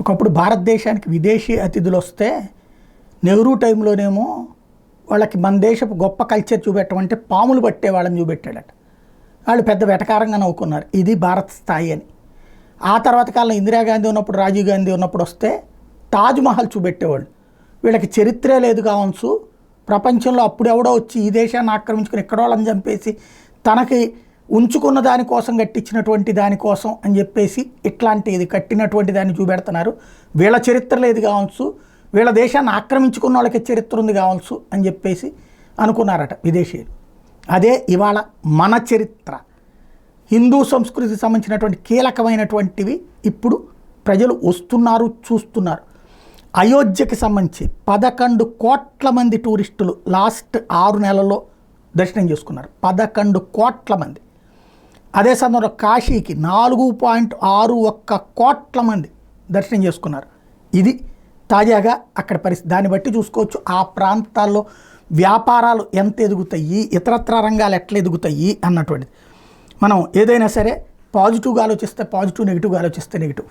ఒకప్పుడు భారతదేశానికి విదేశీ అతిథులు వస్తే నెహ్రూ టైంలోనేమో వాళ్ళకి మన దేశపు గొప్ప కల్చర్ చూపెట్టమంటే పాములు పట్టే వాళ్ళని చూపెట్టాడట. వాళ్ళు పెద్ద వెటకారంగా నవ్వుకున్నారు, ఇది భారత్ స్థాయి అని. ఆ తర్వాత కాలంలో ఇందిరాగాంధీ ఉన్నప్పుడు, రాజీవ్ గాంధీ ఉన్నప్పుడు వస్తే తాజ్మహల్ చూపెట్టేవాళ్ళు. వీళ్ళకి చరిత్రే లేదు కావచ్చు, ప్రపంచంలో అప్పుడు ఎవడో వచ్చి ఈ దేశాన్ని ఆక్రమించుకుని ఎక్కడో వాళ్ళని చంపేసి తనకి ఉంచుకున్న దానికోసం కట్టించినటువంటి దానికోసం అని చెప్పేసి ఇట్లాంటి ఇది కట్టినటువంటి దాన్ని చూపెడుతున్నారు. వీళ్ళ చరిత్ర లేదు కావచ్చు, వీళ్ళ దేశాన్ని ఆక్రమించుకున్న వాళ్ళకి చరిత్ర ఉంది కావచ్చు అని చెప్పేసి అనుకున్నారట విదేశీయులు. అదే ఇవాళ మన చరిత్ర, హిందూ సంస్కృతికి సంబంధించినటువంటి కీలకమైనటువంటివి ఇప్పుడు ప్రజలు వస్తున్నారు, చూస్తున్నారు. అయోధ్యకి సంబంధించి 11 కోట్ల మంది టూరిస్టులు లాస్ట్ 6 నెలల్లో దర్శనం చేసుకున్నారు. 11 కోట్ల మంది. అదే సమయంలో కాశీకి 4.61 కోట్ల మంది దర్శనం చేసుకున్నారు. ఇది తాజాగా అక్కడ పరిస్థితి. దాన్ని బట్టి చూసుకోవచ్చు ఆ ప్రాంతాల్లో వ్యాపారాలు ఎంత ఎదుగుతాయి, ఇతరత్ర రంగాలు ఎట్లా ఎదుగుతాయి అన్నటువంటిది. మనం ఏదైనా సరే పాజిటివ్గా ఆలోచిస్తే పాజిటివ్, నెగిటివ్గా ఆలోచిస్తే నెగిటివ్.